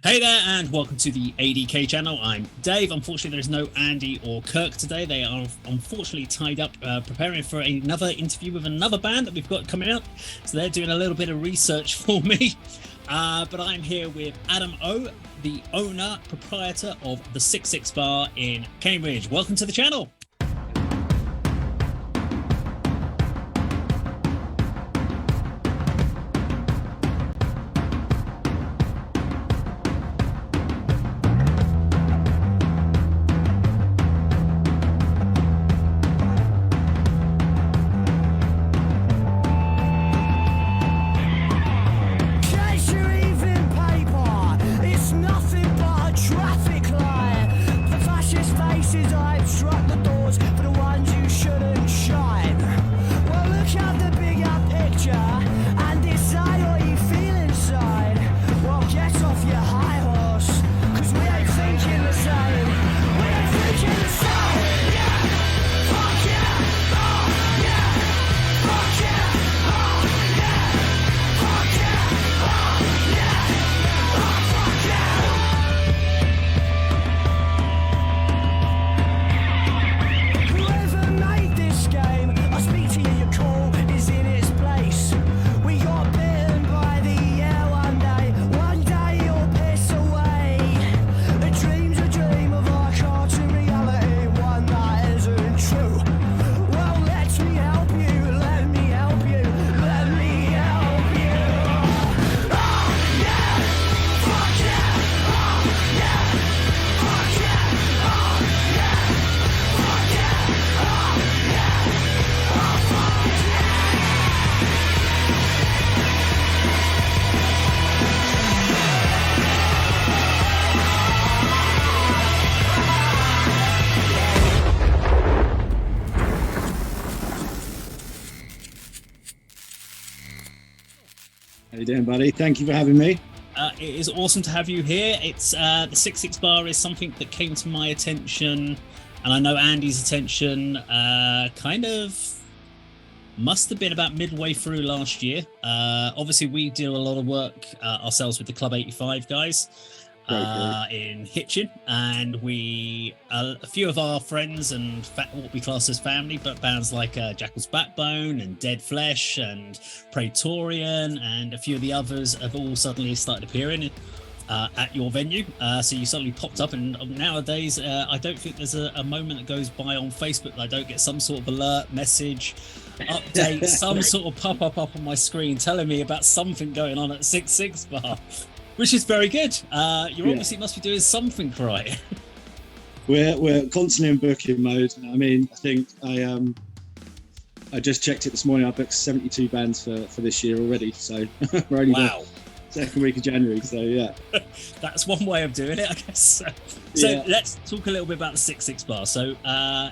Hey there, and welcome to the ADK channel. I'm Dave. Unfortunately, there's no Andy or Kirk today. They are unfortunately tied up preparing for another interview with another band that we've got coming up. So they're doing a little bit of research for me. But I'm here with Adam O, the owner, proprietor of the 66 Bar in Cambridge. Welcome to the channel. How you doing, buddy? Thank you for having me. It is awesome to have you here. It's the 66 Bar is something that came to my attention, and I know Andy's attention. Kind of must have been about midway through last year. Obviously, we do a lot of work ourselves with the Club 85 guys in Hitchin, and we a few of our friends and what we class as family, but bands like Jackal's Backbone and Dead Flesh and Praetorian and a few of the others have all suddenly started appearing at your venue. So you suddenly popped up, and nowadays I don't think there's a moment that goes by on Facebook that I don't get some sort of alert message, update, some sort of pop-up up on my screen telling me about something going on at 66 Bar. Which is very good. You obviously must be doing something right. We're constantly in booking mode. I mean, I think I just checked it this morning. I booked 72 bands for this year already. So we're only the second week of January. So yeah, that's one way of doing it, I guess. So let's talk a little bit about the 66 Bar. So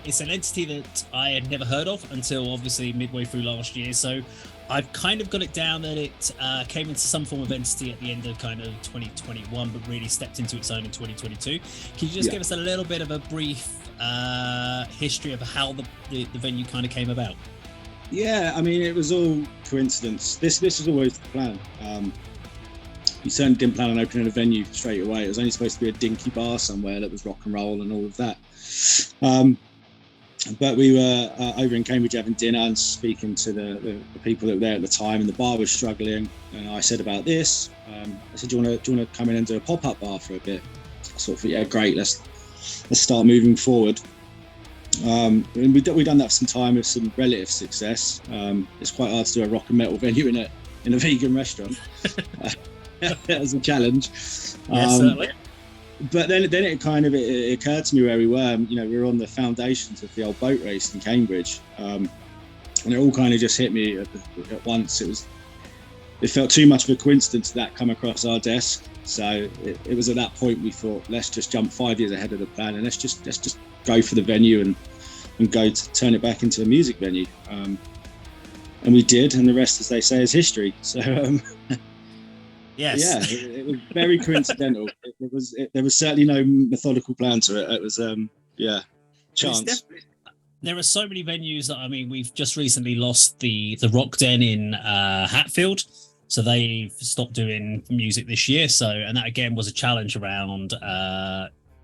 it's an entity that I had never heard of until obviously midway through last year. So I've kind of got it down that it came into some form of entity at the end of kind of 2021, but really stepped into its own in 2022. Can you just give us a little bit of a brief history of how the venue kind of came about? Yeah, I mean, it was all coincidence. This was always the plan. We certainly didn't plan on opening a venue straight away. It was only supposed to be a dinky bar somewhere that was rock and roll and all of that. But we were over in Cambridge having dinner and speaking to the people that were there at the time, and the bar was struggling. And I said about this. I said, "Do you want to come in and do a pop-up bar for a bit?" I sort of thought, "Yeah, great. Let's start moving forward." And we've done that for some time with some relative success. It's quite hard to do a rock and metal venue in a vegan restaurant. That was a challenge. Certainly. But then it occurred to me where we were. We were on the foundations of the old boat race in Cambridge, and it all kind of just hit me at once. It felt too much of a coincidence that come across our desk. So it was at that point we thought, let's just jump 5 years ahead of the plan, and let's just go for the venue and go to turn it back into a music venue. And we did, and the rest, as they say, is history. So. Yes. Yeah, it was very coincidental. There was certainly no methodical plan to it. It was, chance. There are so many venues that, I mean, we've just recently lost the Rock Den in Hatfield. So they've stopped doing music this year. So, and that again was a challenge around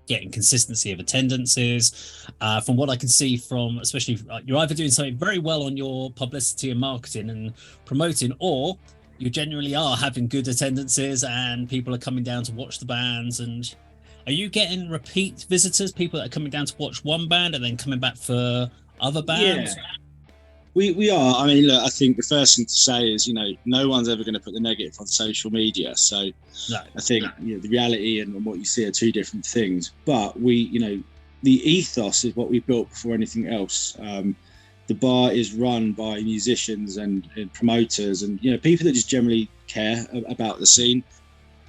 getting consistency of attendances. From what I can see from, especially you're either doing something very well on your publicity and marketing and promoting, or you genuinely are having good attendances and people are coming down to watch the bands. And are you getting repeat visitors, people that are coming down to watch one band and then coming back for other bands? Yeah. We are. I mean, look, I think the first thing to say is, no one's ever going to put the negative on social media. So No. I think the reality and what you see are two different things. But the ethos is what we built before anything else. The bar is run by musicians and promoters and people that just generally care about the scene.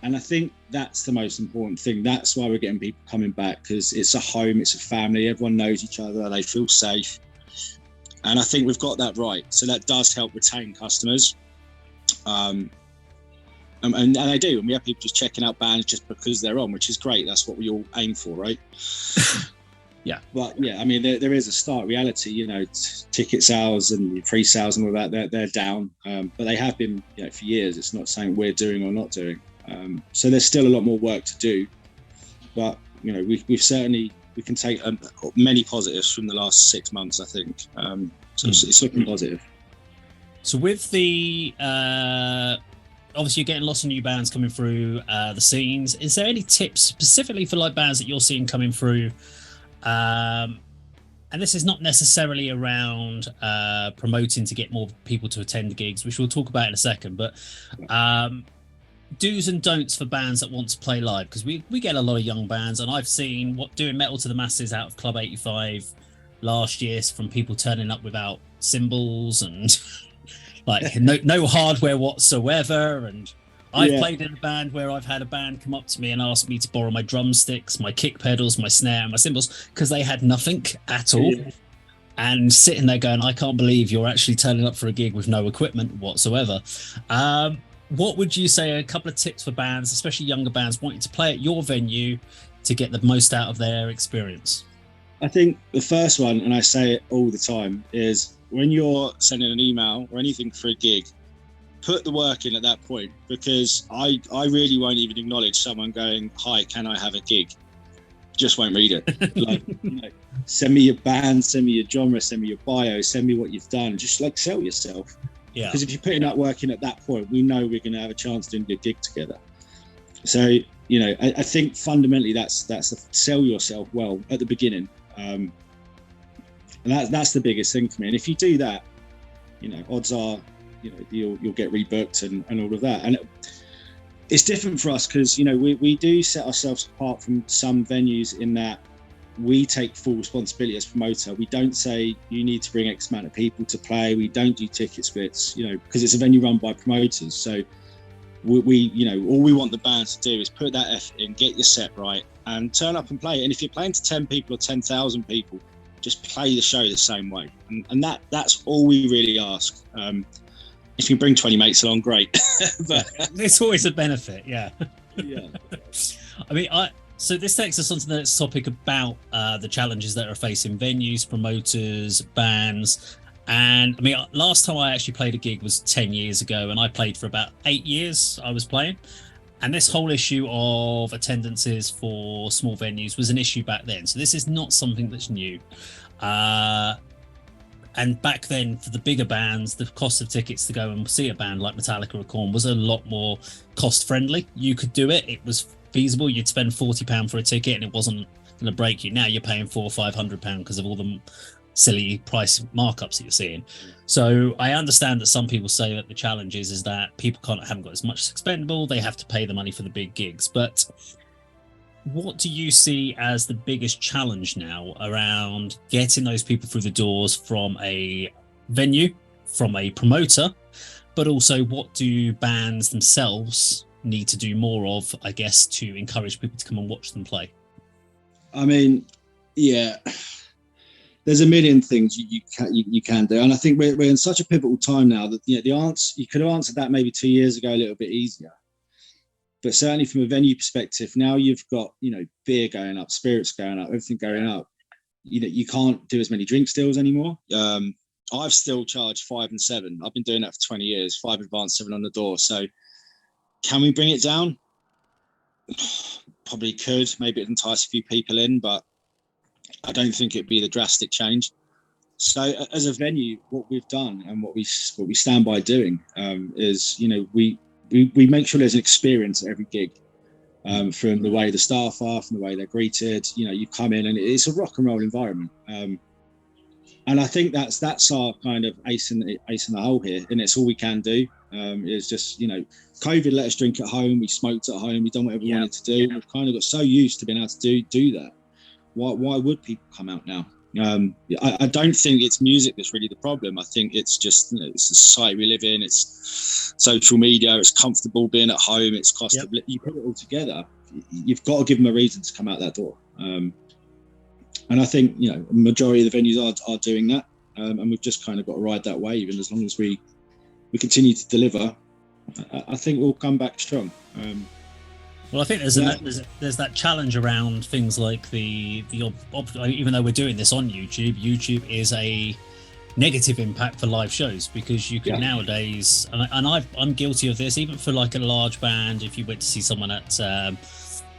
And I think that's the most important thing. That's why we're getting people coming back, because it's a home, it's a family. Everyone knows each other. They feel safe. And I think we've got that right. So that does help retain customers. And they do. And we have people just checking out bands just because they're on, which is great. That's what we all aim for, right? Yeah. But yeah, I mean, there is a stark reality, ticket sales and pre-sales and all that, they're down. But they have been for years. It's not something we're doing or not doing. So there's still a lot more work to do. But, we've certainly... we can take many positives from the last 6 months, I think. So it's looking positive. So with the obviously you're getting lots of new bands coming through the scenes. Is there any tips specifically for like bands that you're seeing coming through? And this is not necessarily around promoting to get more people to attend the gigs, which we'll talk about in a second, but do's and don'ts for bands that want to play live, because we get a lot of young bands, and I've seen what doing Metal to the Masses out of Club 85 last year, from people turning up without cymbals and like no hardware whatsoever. And I've played in a band where I've had a band come up to me and ask me to borrow my drumsticks, my kick pedals, my snare, and my cymbals, because they had nothing at all. And sitting there going, I can't believe you're actually turning up for a gig with no equipment whatsoever. What would you say are a couple of tips for bands, especially younger bands, wanting to play at your venue to get the most out of their experience? I think the first one, and I say it all the time, is when you're sending an email or anything for a gig, put the work in at that point, because I really won't even acknowledge someone going, hi, can I have a gig? Just won't read it. Like, send me your band, send me your genre, send me your bio, send me what you've done. Just sell yourself. Yeah. Because if you're putting that work in at that point, we know we're going to have a chance doing a gig together. So, I think fundamentally that's sell yourself well at the beginning. And that's the biggest thing for me. And if you do that, odds are, you'll get rebooked and all of that. And it's different for us because, we do set ourselves apart from some venues in that we take full responsibility as promoter. We don't say you need to bring X amount of people to play. We don't do ticket splits, because it's a venue run by promoters. So we all we want the band to do is put that effort in, get your set right, and turn up and play. And if you're playing to 10 people or 10,000 people, just play the show the same way. And that's all we really ask. If you bring 20 mates along, great. But it's always a benefit. Yeah. Yeah. I mean, so this takes us on to the next topic about the challenges that are facing venues, promoters, bands. And I mean, last time I actually played a gig was 10 years ago, and I played for about 8 years I was playing. And this whole issue of attendances for small venues was an issue back then. So this is not something that's new. And back then, for the bigger bands, the cost of tickets to go and see a band like Metallica or Korn was a lot more cost friendly. You could do it. It was feasible. You'd spend £40 for a ticket and it wasn't going to break you. Now you're paying £400 or £500 because of all the silly price markups that you're seeing. So I understand that some people say that the challenge is that people haven't got as much expendable. They have to pay the money for the big gigs. But what do you see as the biggest challenge now around getting those people through the doors from a venue, from a promoter, but also what do bands themselves need to do more of, I guess, to encourage people to come and watch them play? I mean, yeah, there's a million things you can do, and I think we're in such a pivotal time now that the answer, you could have answered that maybe 2 years ago a little bit easier. But certainly from a venue perspective, now you've got, beer going up, spirits going up, everything going up. You can't do as many drink stills anymore. I've still charged 5 and 7. I've been doing that for 20 years, 5 advance, 7 on the door. So can we bring it down? Probably could. Maybe it'd entice a few people in, but I don't think it'd be the drastic change. So as a venue, what we've done and what we stand by doing is, we make sure there's an experience at every gig, from the way the staff are, from the way they're greeted. You come in and it's a rock and roll environment. And I think that's our kind of ace in the hole here, and it's all we can do. Is just COVID let us drink at home. We smoked at home. We done whatever we wanted to do. We've kind of got so used to being able to do that. Why would people come out now? I don't think it's music that's really the problem. I think it's just it's the society we live in. It's social media. It's comfortable being at home. It's cost of living. You put it all together. You've got to give them a reason to come out that door. And I think a majority of the venues are doing that, and we've just kind of got to ride that wave. And as long as we continue to deliver, I think we'll come back strong. Well, I think there's that challenge around things like even though we're doing this on YouTube is a negative impact for live shows, because you can nowadays, and I'm guilty of this, even for like a large band. If you went to see someone at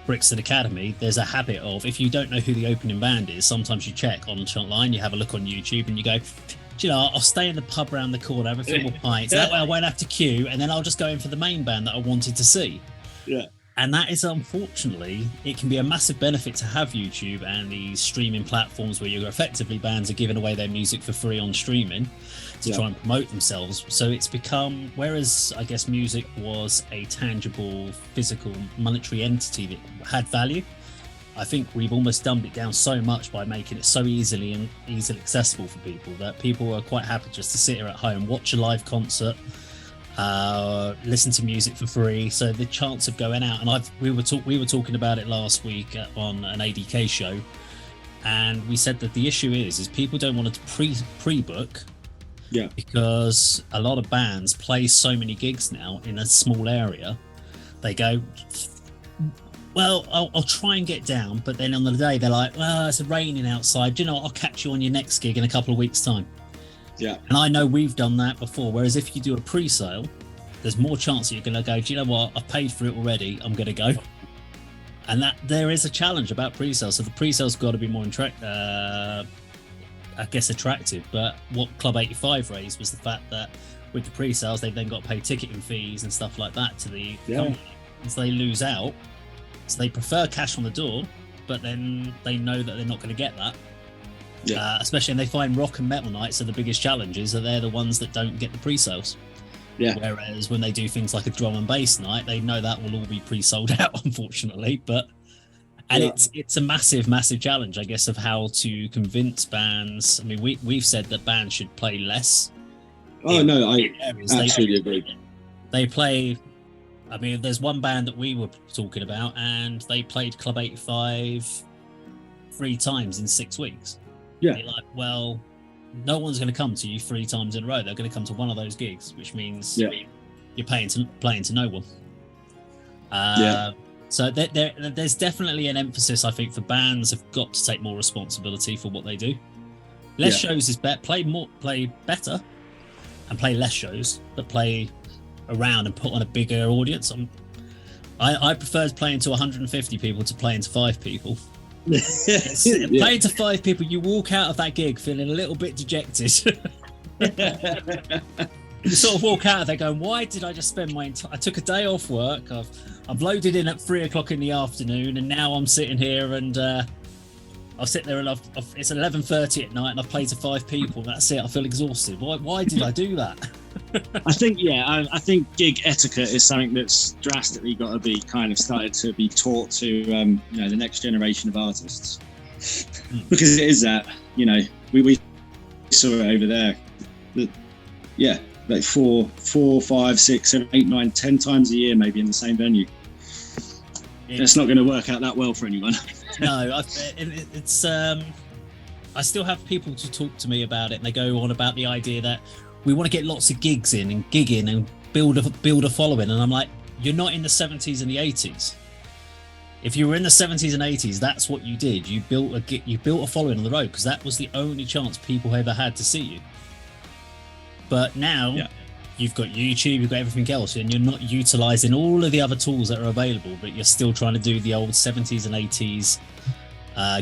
Brixton Academy, there's a habit of, if you don't know who the opening band is, sometimes you check online, you have a look on YouTube, and you go, I'll stay in the pub around the corner, have a few more pints. That way I won't have to queue, and then I'll just go in for the main band that I wanted to see. Yeah. And that is, unfortunately, it can be a massive benefit to have YouTube and these streaming platforms where effectively bands are giving away their music for free on streaming to try and promote themselves. So it's become, whereas I guess music was a tangible, physical, monetary entity that had value, I think we've almost dumbed it down so much by making it so easily accessible for people that people are quite happy just to sit here at home, watch a live concert, listen to music for free. So the chance of going out, and we were talking about it last week on an A.D.K show, and we said that the issue is people don't want to pre-book, because a lot of bands play so many gigs now in a small area. They go, well, I'll try and get down, but then on the day they're like, well, it's raining outside, I'll catch you on your next gig in a couple of weeks' time. Yeah. And I know we've done that before, whereas if you do a pre-sale, there's more chance that you're going to go, do you know what, I've paid for it already, I'm going to go. And that there is a challenge about pre-sale. So the pre-sale's got to be more attractive. But what Club 85 raised was the fact that with the pre-sales, they've then got to pay ticketing fees and stuff like that to the company. So they lose out. So they prefer cash on the door, but then they know that they're not going to get that. Especially when they find rock and metal nights are the biggest challenges, that they're the ones that don't get the pre-sales. Whereas when they do things like a drum and bass night, they know that will all be pre-sold out, unfortunately. It's a massive challenge, I guess, of how to convince bands. I mean, we've said that bands should play less. I absolutely agree. They play. I mean, there's one band that we were talking about, and they played Club 85 3 times in 6 weeks. You're like, well, no one's going to come to you 3 times in a row. They're going to come to one of those gigs, which means you're playing to no one. So there's definitely an emphasis, I think, for bands have got to take more responsibility for what they do. Less shows is better. Play better, and play less shows, but play around and put on a bigger audience. I prefer playing to 150 people to playing to 5 people. Playing to 5 people, you walk out of that gig feeling a little bit dejected. You sort of walk out of there going, why did I just spend I took a day off work, I've loaded in at 3 o'clock in the afternoon, and now I'm sitting here and I'll sit there and it's 11:30 at night and I've played to 5 people. That's it. I feel exhausted. Why did I do that? I think gig etiquette is something that's drastically got to be kind of started to be taught to the next generation of artists, because it is that we saw it over there. Like 4, 5, 6, 7, 8, 9, 10 times a year, maybe in the same venue. It's not going to work out that well for anyone. No, it's. I still have people to talk to me about it, and they go on about the idea that we want to get lots of gigs in and gigging and build a following. And I'm like, you're not in the 70s and the 80s. If you were in the 70s and 80s, that's what you did. You built a following on the road, because that was the only chance people ever had to see you. But now Yeah. you've got YouTube, you've got everything else, and you're not utilizing all of the other tools that are available, but you're still trying to do the old 70s and 80s,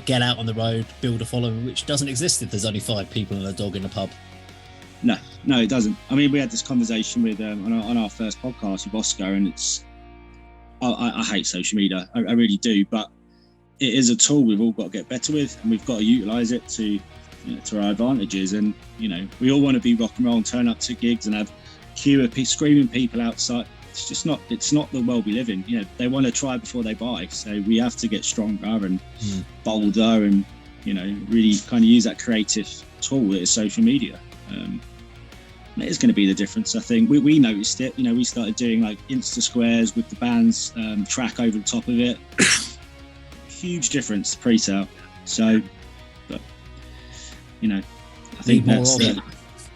get out on the road, build a following, which doesn't exist if there's only 5 people and a dog in a pub. No, it doesn't. I mean, we had this conversation with on our first podcast with Oscar, and it's I hate social media, I really do, but it is a tool we've all got to get better with, and we've got to utilize it to our advantages. And we all want to be rock and roll and turn up to gigs and have queue of screaming people outside. It's not the world we live in. They want to try before they buy, so we have to get stronger and bolder, and really kind of use that creative tool that is social media. It's going to be the difference. I think we noticed it. We started doing like Insta squares with the band's track over the top of it. Huge difference pre-sale. So, but I think that's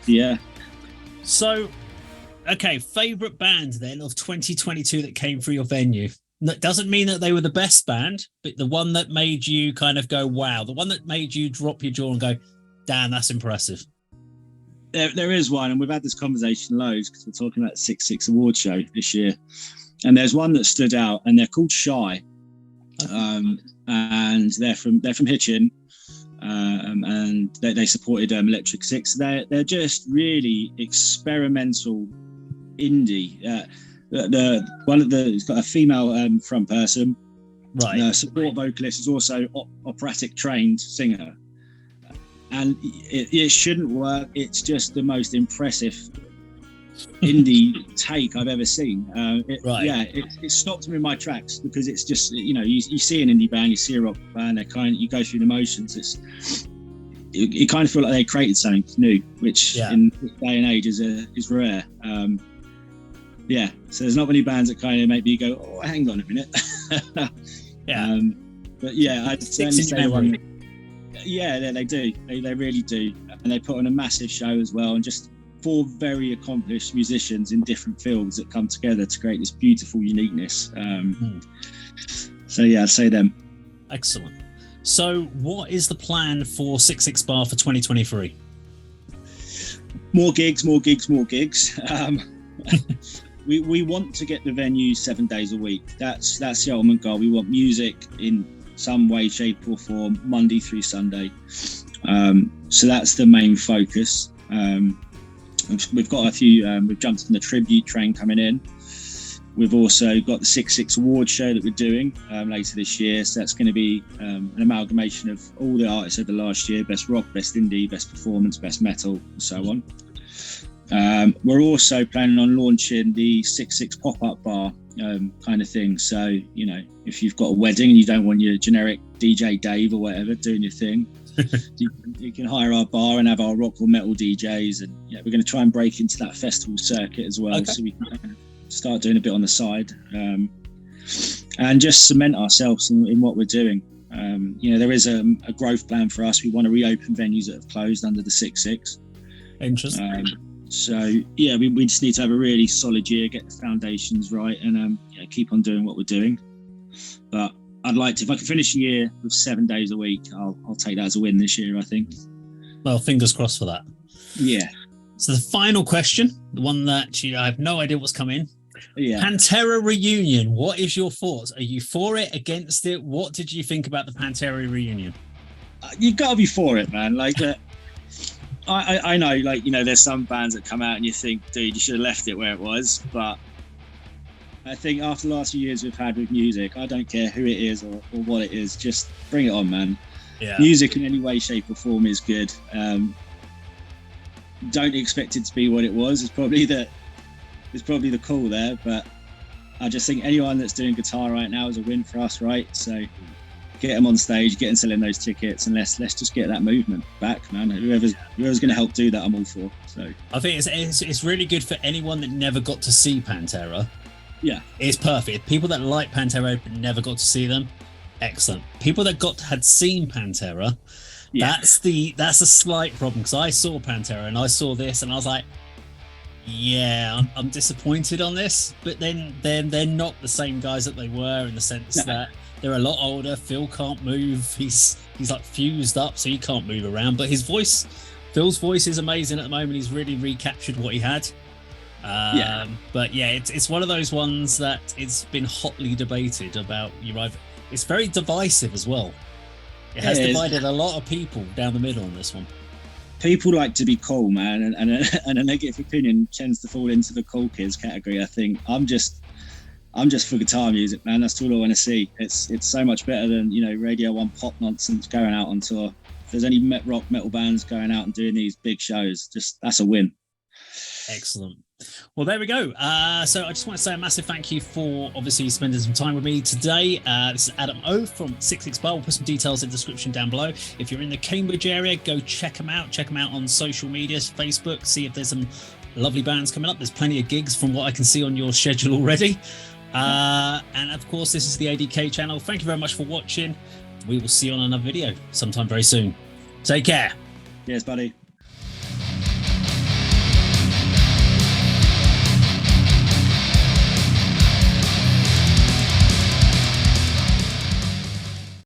yeah. So, okay, favorite band then of 2022 that came through your venue. That doesn't mean that they were the best band, but the one that made you kind of go, wow, the one that made you drop your jaw and go, damn, that's impressive. There is one, and we've had this conversation loads because we're talking about the 66 award show this year, and there's one that stood out, and they're called Shy, and they're from Hitchin, and they supported Electric Six. They're just really experimental indie. It's got a female front person, right? The support vocalist is also operatic trained singer. And it shouldn't work. It's just the most impressive indie take I've ever seen. It stopped me in my tracks because it's just you see an indie band, you see a rock band, you go through the motions. You kind of feel like they created something new, which in this day and age is rare. So there's not many bands that kind of make me go, oh, hang on a minute. But I'd certainly say one. Yeah, they do. They really do, and they put on a massive show as well. And just 4 very accomplished musicians in different fields that come together to create this beautiful uniqueness. So I'd say them. Excellent. So, what is the plan for 66 Bar for 2023? More gigs. We want to get the venue 7 days a week. That's the ultimate goal. We want music in some way, shape or form, Monday through Sunday. So that's the main focus. We've got a few, we've jumped on the tribute train coming in. We've also got the 66 award show that we're doing later this year. So that's going to be an amalgamation of all the artists over the last year: best rock, best indie, best performance, best metal, and so on. We're also planning on launching the 66 pop-up bar kind of thing. So, if you've got a wedding and you don't want your generic DJ Dave or whatever doing your thing, you can hire our bar and have our rock or metal DJs. And we're going to try and break into that festival circuit as well. Okay. So we can start doing a bit on the side and just cement ourselves in what we're doing. There is a growth plan for us. We want to reopen venues that have closed under the 66. Interesting. We just need to have a really solid year, get the foundations right, and keep on doing what we're doing. But I'd like to, if I can finish a year with 7 days a week, I'll take that as a win this year, I think. Well, fingers crossed for that. Yeah. So the final question, the one that I have no idea what's coming. Yeah. Pantera Reunion. What is your thoughts? Are you for it, against it? What did you think about the Pantera Reunion? You've got to be for it, man. Like that. I know, there's some bands that come out and you think, dude, you should have left it where it was. But I think after the last few years we've had with music, I don't care who it is or what it is, just bring it on, man. Yeah. Music in any way, shape or form is good. Don't expect it to be what it was. It's probably the call there, but I just think anyone that's doing guitar right now is a win for us, right? So get them on stage, get them selling those tickets, and let's just get that movement back, man. Whoever's going to help do that, I'm all for. So I think it's really good for anyone that never got to see Pantera. Yeah, it's perfect. People that like Pantera but never got to see them, excellent. People that had seen Pantera, that's a slight problem, because I saw Pantera and I saw this and I was like, I'm disappointed on this. But then they're not the same guys that they were, in the sense that they're a lot older. Phil can't move. He's like fused up, so he can't move around. But his voice Phil's voice is amazing at the moment. He's really recaptured what he had. But yeah, it's one of those ones that it's been hotly debated about. It's very divisive as well. It has divided a lot of people down the middle on this one. People like to be cool, man, and a negative opinion tends to fall into the cool kids category. I think I'm just for guitar music, man. That's all I want to see. It's so much better than Radio 1 pop nonsense going out on tour. If there's any rock metal bands going out and doing these big shows, just that's a win. Excellent. Well, there we go. So I just want to say a massive thank you for obviously spending some time with me today. This is Adam O from 66 Bar. We'll put some details in the description down below. If you're in the Cambridge area, go check them out. Check them out on social media, Facebook. See if there's some lovely bands coming up. There's plenty of gigs from what I can see on your schedule already. And of course, this is the ADK channel. Thank you very much for watching. We will see you on another video sometime very soon. Take care. Yes, buddy.